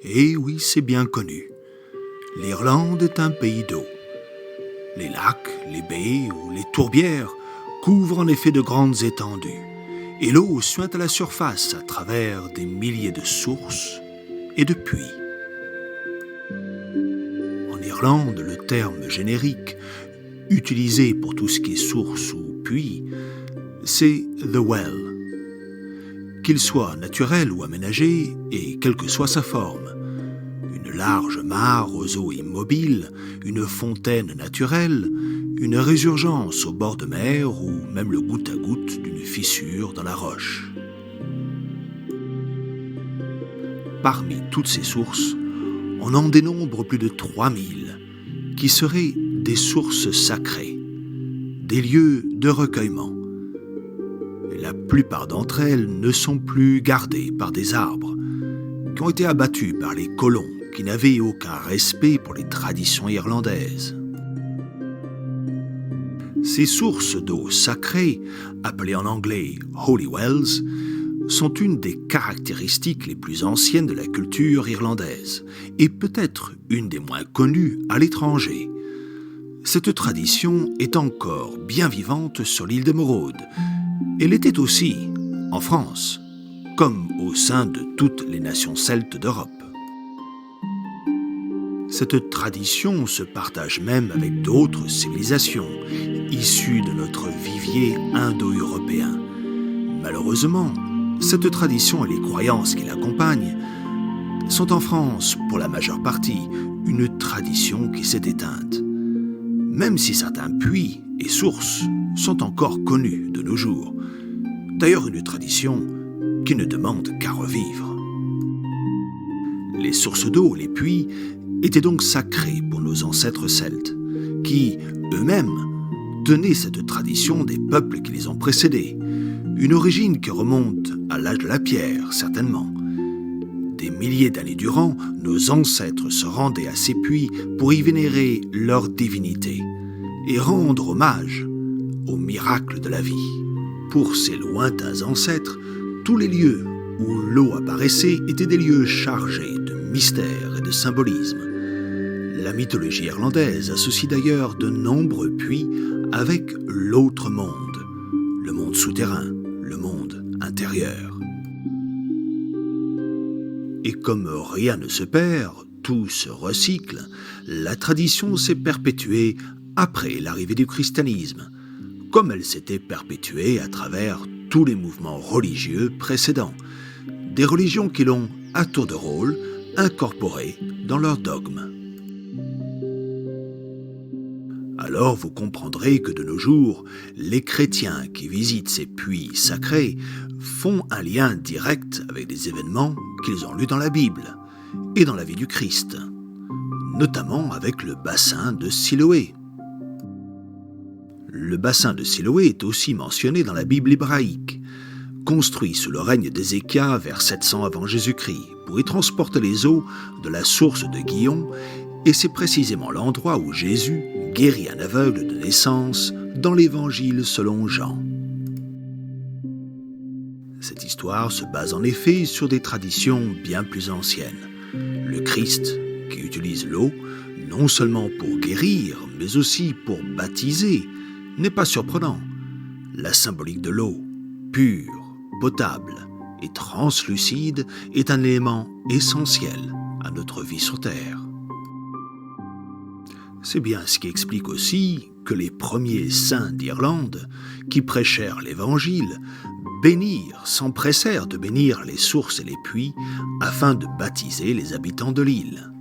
Et oui, c'est bien connu. L'Irlande est un pays d'eau. Les lacs, les baies ou les tourbières couvrent en effet de grandes étendues, et l'eau suinte à la surface à travers des milliers de sources et de puits. En Irlande, le terme générique, utilisé pour tout ce qui est source ou puits, c'est « the well ». Qu'il soit naturel ou aménagé, et quelle que soit sa forme, une large mare aux eaux immobiles, une fontaine naturelle, une résurgence au bord de mer ou même le goutte à goutte d'une fissure dans la roche. Parmi toutes ces sources, on en dénombre plus de 3000 qui seraient des sources sacrées, des lieux de recueillement. Et la plupart d'entre elles ne sont plus gardées par des arbres qui ont été abattus par les colons qui n'avaient aucun respect pour les traditions irlandaises. Ces sources d'eau sacrée, appelées en anglais « holy wells », sont une des caractéristiques les plus anciennes de la culture irlandaise et peut-être une des moins connues à l'étranger. Cette tradition est encore bien vivante sur l'île d'Émeraude. Elle était aussi en France, comme au sein de toutes les nations celtes d'Europe. Cette tradition se partage même avec d'autres civilisations issues de notre vivier indo-européen. Malheureusement, cette tradition et les croyances qui l'accompagnent sont en France, pour la majeure partie, une tradition qui s'est éteinte. Même si certains puits et sources sont encore connus de nos jours. D'ailleurs, une tradition qui ne demande qu'à revivre. Les sources d'eau, les puits, étaient donc sacrés pour nos ancêtres celtes, qui, eux-mêmes, tenaient cette tradition des peuples qui les ont précédés, une origine qui remonte à l'âge de la pierre, certainement. Des milliers d'années durant, nos ancêtres se rendaient à ces puits pour y vénérer leur divinité et rendre hommage au miracle de la vie. Pour ces lointains ancêtres, tous les lieux où l'eau apparaissait étaient des lieux chargés de mystère et de symbolisme. La mythologie irlandaise associe d'ailleurs de nombreux puits avec l'autre monde, le monde souterrain, le monde intérieur. Et comme rien ne se perd, tout se recycle, la tradition s'est perpétuée après l'arrivée du christianisme, comme elle s'était perpétuée à travers tous les mouvements religieux précédents, des religions qui l'ont, à tour de rôle, incorporée dans leurs dogmes. Alors vous comprendrez que de nos jours, les chrétiens qui visitent ces puits sacrés font un lien direct avec des événements qu'ils ont lus dans la Bible et dans la vie du Christ, notamment avec le bassin de Siloé. Le bassin de Siloé est aussi mentionné dans la Bible hébraïque, construit sous le règne d'Ézéchias vers 700 avant Jésus-Christ pour y transporter les eaux de la source de Gihon, et c'est précisément l'endroit où Jésus guérit un aveugle de naissance dans l'Évangile selon Jean. Cette histoire se base en effet sur des traditions bien plus anciennes. Le Christ, qui utilise l'eau, non seulement pour guérir, mais aussi pour baptiser, n'est pas surprenant. La symbolique de l'eau, pure, potable et translucide, est un élément essentiel à notre vie sur Terre. C'est bien ce qui explique aussi que les premiers saints d'Irlande, qui prêchèrent l'Évangile, s'empressèrent de bénir les sources et les puits afin de baptiser les habitants de l'île.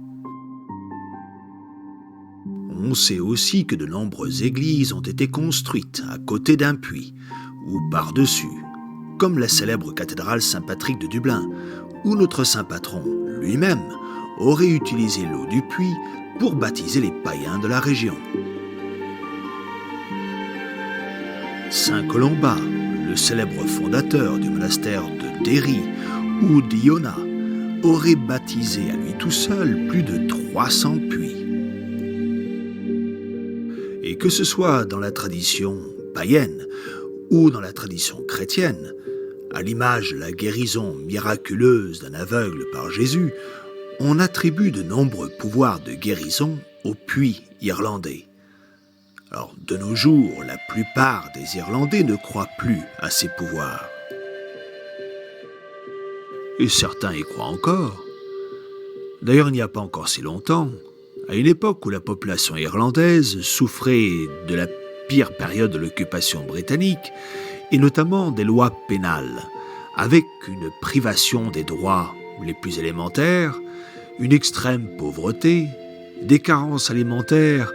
On sait aussi que de nombreuses églises ont été construites à côté d'un puits ou par-dessus, comme la célèbre cathédrale Saint-Patrick de Dublin, où notre saint patron lui-même aurait utilisé l'eau du puits pour baptiser les païens de la région. Saint Colomba, le célèbre fondateur du monastère de Derry ou d'Iona, aurait baptisé à lui tout seul plus de 300 puits. Et que ce soit dans la tradition païenne ou dans la tradition chrétienne, à l'image de la guérison miraculeuse d'un aveugle par Jésus, on attribue de nombreux pouvoirs de guérison aux puits irlandais. Alors, de nos jours, la plupart des Irlandais ne croient plus à ces pouvoirs. Et certains y croient encore. D'ailleurs, il n'y a pas encore si longtemps, à une époque où la population irlandaise souffrait de la pire période de l'occupation britannique, et notamment des lois pénales, avec une privation des droits les plus élémentaires, une extrême pauvreté, des carences alimentaires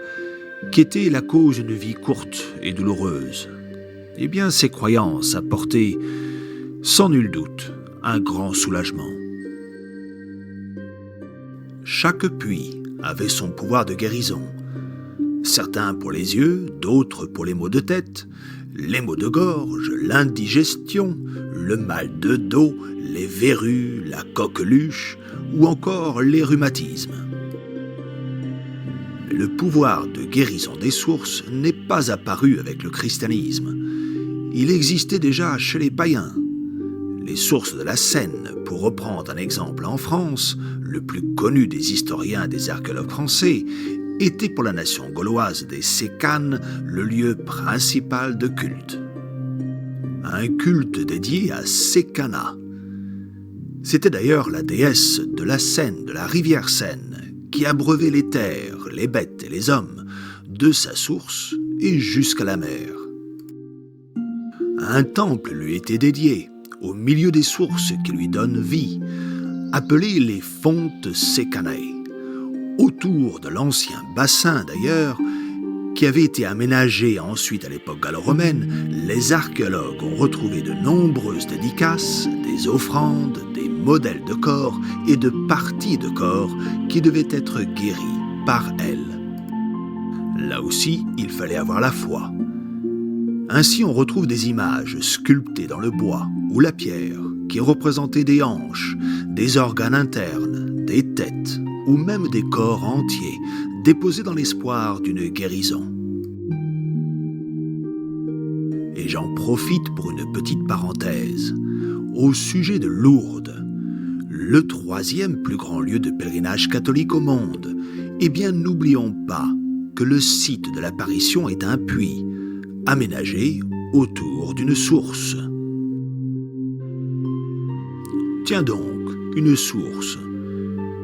qui étaient la cause d'une vie courte et douloureuse. Eh bien, ces croyances apportaient, sans nul doute, un grand soulagement. Chaque puits avait son pouvoir de guérison. Certains pour les yeux, d'autres pour les maux de tête, les maux de gorge, l'indigestion, le mal de dos, les verrues, la coqueluche ou encore les rhumatismes. Le pouvoir de guérison des sources n'est pas apparu avec le christianisme. Il existait déjà chez les païens. Les sources de la Seine, pour reprendre un exemple en France, le plus connu des historiens et des archéologues français, était pour la nation gauloise des Sécanes le lieu principal de culte. Un culte dédié à Sécana. C'était d'ailleurs la déesse de la Seine, de la rivière Seine, qui abreuvait les terres, les bêtes et les hommes, de sa source et jusqu'à la mer. Un temple lui était dédié, au milieu des sources qui lui donnent vie, appelées les fontes Sécanae, autour de l'ancien bassin d'ailleurs, qui avait été aménagé ensuite à l'époque gallo-romaine. Les archéologues ont retrouvé de nombreuses dédicaces, des offrandes, des modèles de corps et de parties de corps qui devaient être guéris par elle. Là aussi, il fallait avoir la foi. Ainsi, on retrouve des images sculptées dans le bois ou la pierre qui représentaient des hanches, des organes internes, des têtes ou même des corps entiers déposés dans l'espoir d'une guérison. Et j'en profite pour une petite parenthèse. Au sujet de Lourdes, le 3e plus grand lieu de pèlerinage catholique au monde, eh bien n'oublions pas que le site de l'apparition est un puits, aménagé autour d'une source. Tiens donc, une source.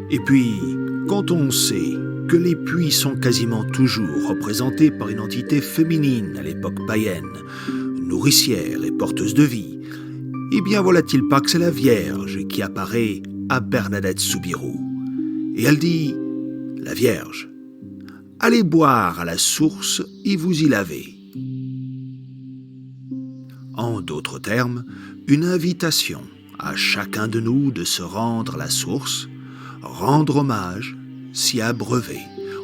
Et puis, quand on sait que les puits sont quasiment toujours représentés par une entité féminine à l'époque païenne, nourricière et porteuse de vie, eh bien voilà-t-il pas que c'est la Vierge qui apparaît à Bernadette Soubirous. Et elle dit « La Vierge, allez boire à la source et vous y lavez ». En d'autres termes, une invitation à chacun de nous de se rendre à la source, rendre hommage, s'y abreuver,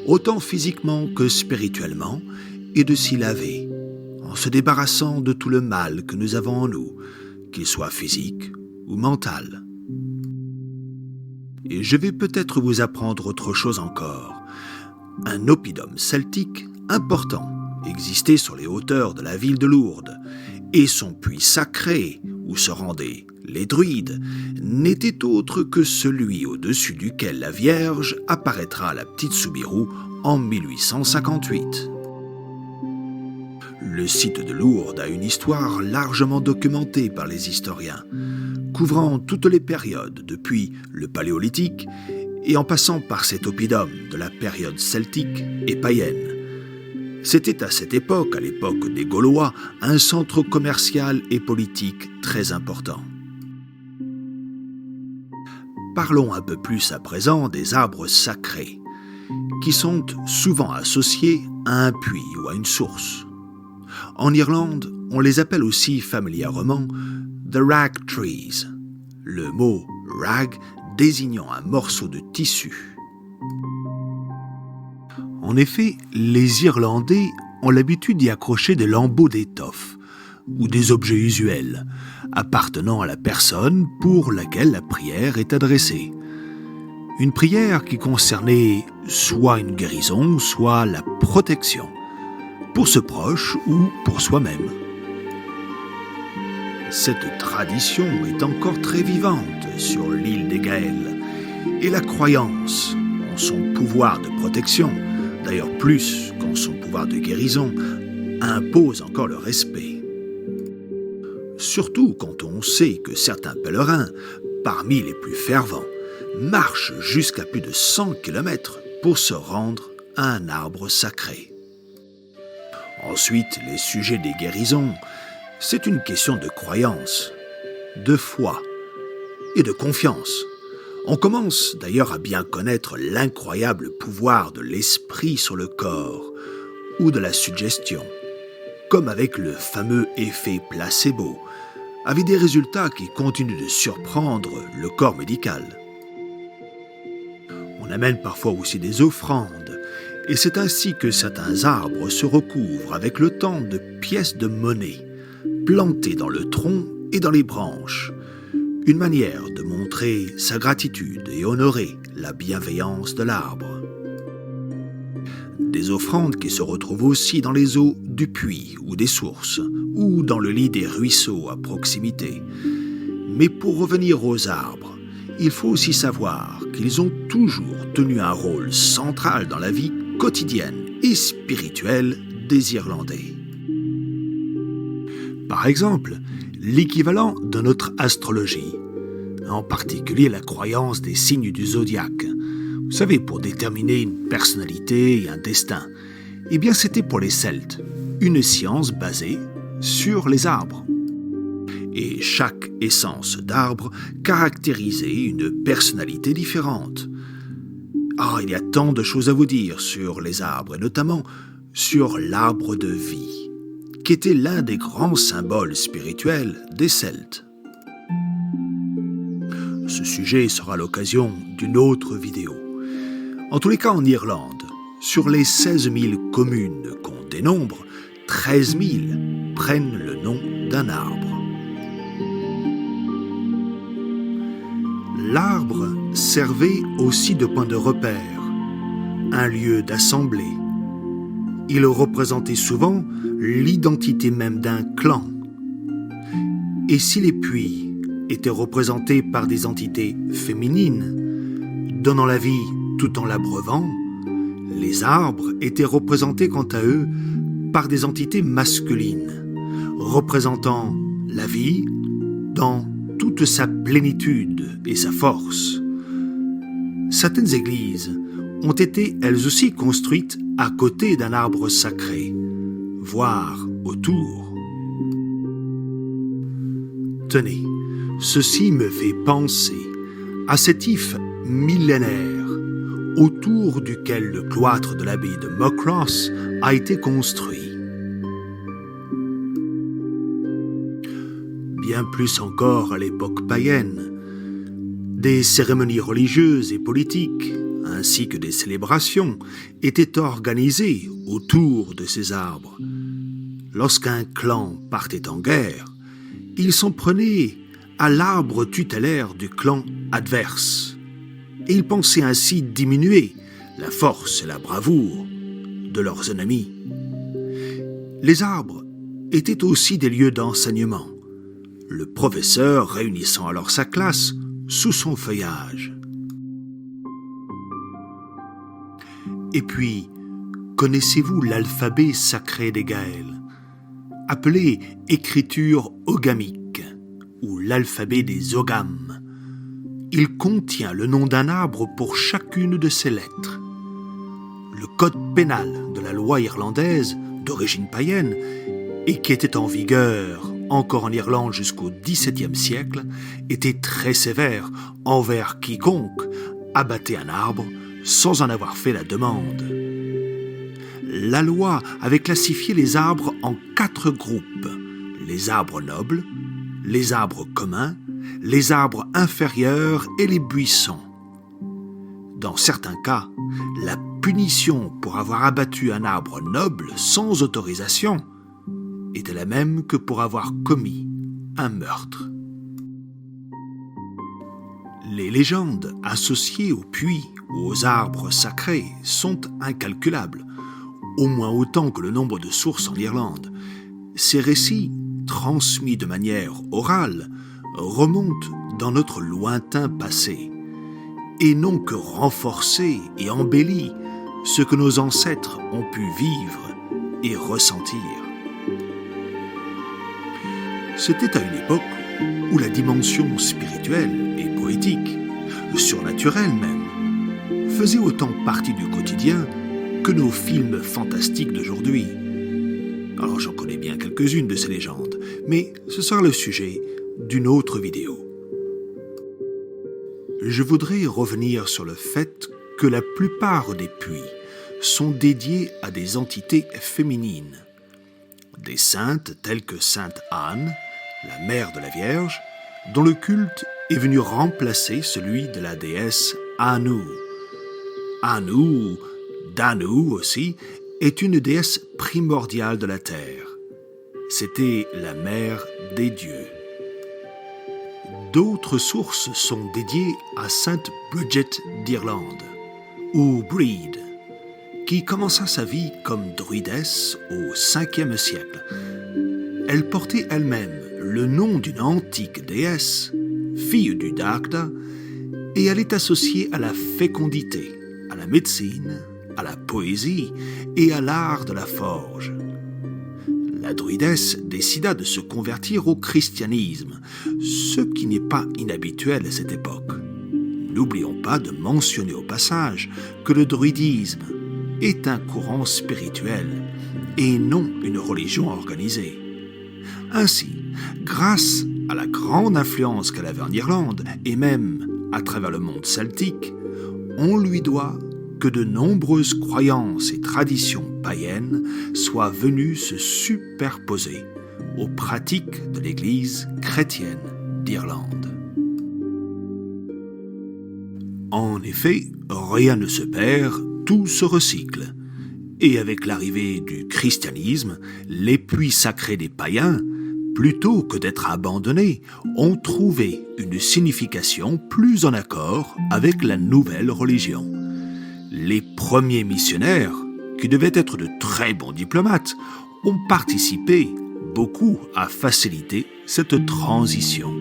autant physiquement que spirituellement, et de s'y laver, en se débarrassant de tout le mal que nous avons en nous, qu'il soit physique ou mental. Et je vais peut-être vous apprendre autre chose encore. Un oppidum celtique important existait sur les hauteurs de la ville de Lourdes, et son puits sacré, où se rendaient les druides, n'était autre que celui au-dessus duquel la Vierge apparaîtra à la petite Soubirous en 1858. Le site de Lourdes a une histoire largement documentée par les historiens, couvrant toutes les périodes depuis le Paléolithique et en passant par cet oppidum de la période celtique et païenne. C'était à cette époque, à l'époque des Gaulois, un centre commercial et politique très important. Parlons un peu plus à présent des arbres sacrés, qui sont souvent associés à un puits ou à une source. En Irlande, on les appelle aussi familièrement « the rag trees », le mot « rag » désignant un morceau de tissu. En effet, les Irlandais ont l'habitude d'y accrocher des lambeaux d'étoffe ou des objets usuels appartenant à la personne pour laquelle la prière est adressée. Une prière qui concernait soit une guérison, soit la protection, pour ce proche ou pour soi-même. Cette tradition est encore très vivante sur l'île des Gaëls et la croyance en son pouvoir de protection, d'ailleurs plus qu'en son pouvoir de guérison, impose encore le respect. Surtout quand on sait que certains pèlerins, parmi les plus fervents, marchent jusqu'à plus de 100 km pour se rendre à un arbre sacré. Ensuite, les sujets des guérisons, c'est une question de croyance, de foi et de confiance. On commence d'ailleurs à bien connaître l'incroyable pouvoir de l'esprit sur le corps ou de la suggestion, comme avec le fameux effet placebo, avec des résultats qui continuent de surprendre le corps médical. On amène parfois aussi des offrandes, et c'est ainsi que certains arbres se recouvrent avec le temps de pièces de monnaie, plantées dans le tronc et dans les branches, une manière de montrer sa gratitude et honorer la bienveillance de l'arbre. Des offrandes qui se retrouvent aussi dans les eaux du puits ou des sources, ou dans le lit des ruisseaux à proximité. Mais pour revenir aux arbres, il faut aussi savoir qu'ils ont toujours tenu un rôle central dans la vie quotidienne et spirituelle des Irlandais. Par exemple, l'équivalent de notre astrologie, en particulier la croyance des signes du zodiaque, vous savez, pour déterminer une personnalité et un destin, eh bien c'était pour les Celtes, une science basée sur les arbres. Et chaque essence d'arbre caractérisait une personnalité différente. Il y a tant de choses à vous dire sur les arbres, et notamment sur l'arbre de vie, qui était l'un des grands symboles spirituels des Celtes. Ce sujet sera l'occasion d'une autre vidéo. En tous les cas, en Irlande, sur les 16 000 communes qu'on dénombre, 13 000 prennent le nom d'un arbre. L'arbre servait aussi de point de repère, un lieu d'assemblée. Il représentait souvent l'identité même d'un clan. Et si les puits étaient représentés par des entités féminines, donnant la vie tout en l'abreuvant, les arbres étaient représentés quant à eux par des entités masculines, représentant la vie dans toute sa plénitude et sa force. Certaines églises ont été elles aussi construites à côté d'un arbre sacré, voire autour. Tenez, ceci me fait penser à cet if millénaire autour duquel le cloître de l'abbaye de Muckross a été construit. Bien plus encore à l'époque païenne, des cérémonies religieuses et politiques, ainsi que des célébrations, étaient organisées autour de ces arbres. Lorsqu'un clan partait en guerre, ils s'en prenaient à l'arbre tutélaire du clan adverse, et ils pensaient ainsi diminuer la force et la bravoure de leurs ennemis. Les arbres étaient aussi des lieux d'enseignement, le professeur réunissant alors sa classe sous son feuillage. Et puis, connaissez-vous l'alphabet sacré des Gaëls, appelé écriture ogamique ou l'alphabet des Ogham? Il contient le nom d'un arbre pour chacune de ses lettres. Le code pénal de la loi irlandaise, d'origine païenne, et qui était en vigueur encore en Irlande jusqu'au XVIIe siècle, était très sévère envers quiconque abattait un arbre sans en avoir fait la demande. La loi avait classifié les arbres en 4 groupes: les arbres nobles, les arbres communs, les arbres inférieurs et les buissons. Dans certains cas, la punition pour avoir abattu un arbre noble sans autorisation était la même que pour avoir commis un meurtre. Les légendes associées aux puits ou aux arbres sacrés sont incalculables, au moins autant que le nombre de sources en Irlande. Ces récits, transmis de manière orale, remontent dans notre lointain passé et non que renforcer et embellir ce que nos ancêtres ont pu vivre et ressentir. C'était à une époque où la dimension spirituelle et poétique, surnaturelle même, faisait autant partie du quotidien que nos films fantastiques d'aujourd'hui. Alors j'en connais bien quelques-unes de ces légendes, mais ce sera le sujet d'une autre vidéo. Je voudrais revenir sur le fait que la plupart des puits sont dédiés à des entités féminines. Des saintes telles que Sainte Anne, la mère de la Vierge, dont le culte est venu remplacer celui de la déesse Anu. Anu, ou Danu aussi, est une déesse primordiale de la terre. C'était la mère des dieux. D'autres sources sont dédiées à Sainte Bridget d'Irlande, ou Brede, qui commença sa vie comme druidesse au 5e siècle. Elle portait elle-même le nom d'une antique déesse, fille du Dagda, et elle est associée à la fécondité, à la médecine, à la poésie et à l'art de la forge. La druidesse décida de se convertir au christianisme, ce qui n'est pas inhabituel à cette époque. N'oublions pas de mentionner au passage que le druidisme est un courant spirituel et non une religion organisée. Ainsi, grâce à la grande influence qu'elle avait en Irlande et même à travers le monde celtique, on lui doit que de nombreuses croyances et traditions païennes soient venues se superposer aux pratiques de l'Église chrétienne d'Irlande. En effet, rien ne se perd, tout se recycle. Et avec l'arrivée du christianisme, les puits sacrés des païens, plutôt que d'être abandonnés, ont trouvé une signification plus en accord avec la nouvelle religion. Les premiers missionnaires, qui devaient être de très bons diplomates, ont participé beaucoup à faciliter cette transition.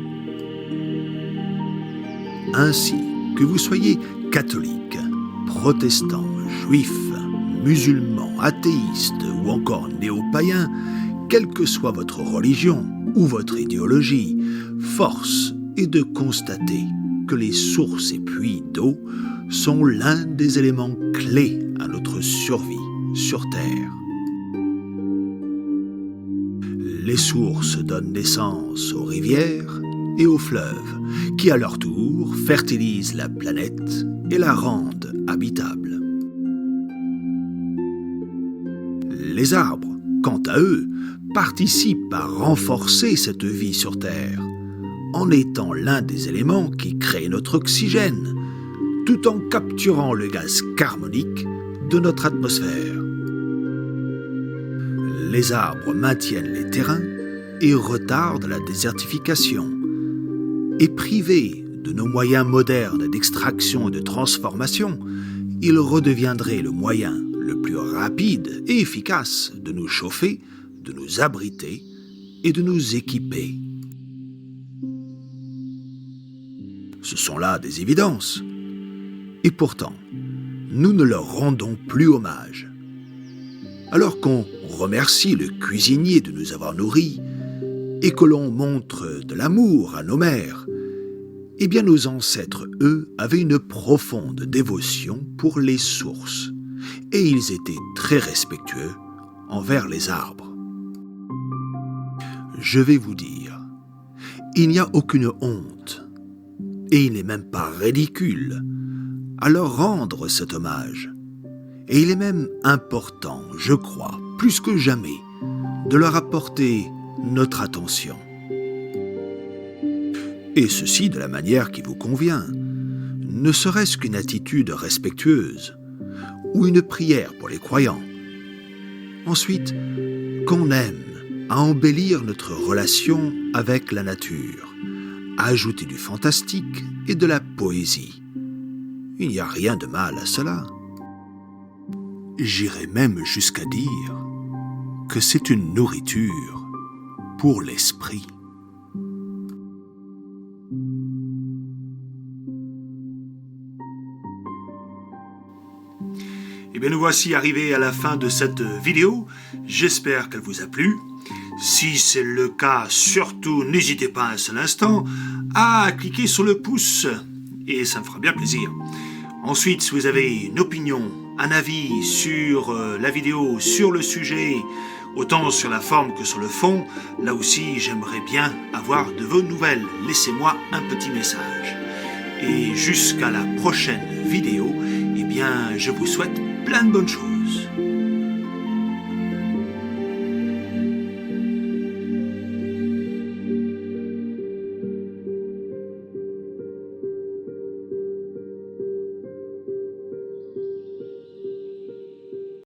Ainsi, que vous soyez catholique, protestant, juif, musulman, athéiste ou encore néo-païen, quelle que soit votre religion ou votre idéologie, force est de constater que les sources et puits d'eau sont l'un des éléments clés à notre survie sur Terre. Les sources donnent naissance aux rivières et aux fleuves, qui à leur tour fertilisent la planète et la rendent habitable. Les arbres, quant à eux, participent à renforcer cette vie sur Terre, en étant l'un des éléments qui créent notre oxygène, tout en capturant le gaz carbonique de notre atmosphère. Les arbres maintiennent les terrains et retardent la désertification. Et privés de nos moyens modernes d'extraction et de transformation, ils redeviendraient le moyen le plus rapide et efficace de nous chauffer, de nous abriter et de nous équiper. Ce sont là des évidences. Et pourtant, nous ne leur rendons plus hommage. Alors qu'on remercie le cuisinier de nous avoir nourris et que l'on montre de l'amour à nos mères, eh bien nos ancêtres, eux, avaient une profonde dévotion pour les sources et ils étaient très respectueux envers les arbres. Je vais vous dire, il n'y a aucune honte et il n'est même pas ridicule à leur rendre cet hommage. Et il est même important, je crois, plus que jamais, de leur apporter notre attention. Et ceci de la manière qui vous convient, ne serait-ce qu'une attitude respectueuse ou une prière pour les croyants. Ensuite, qu'on aime à embellir notre relation avec la nature, à ajouter du fantastique et de la poésie. Il n'y a rien de mal à cela. J'irais même jusqu'à dire que c'est une nourriture pour l'esprit. Eh bien, nous voici arrivés à la fin de cette vidéo. J'espère qu'elle vous a plu. Si c'est le cas, surtout n'hésitez pas un seul instant à cliquer sur le pouce et ça me fera bien plaisir. Ensuite, si vous avez une opinion, un avis sur la vidéo, sur le sujet, autant sur la forme que sur le fond, là aussi j'aimerais bien avoir de vos nouvelles. Laissez-moi un petit message. Et jusqu'à la prochaine vidéo, eh bien je vous souhaite plein de bonnes choses.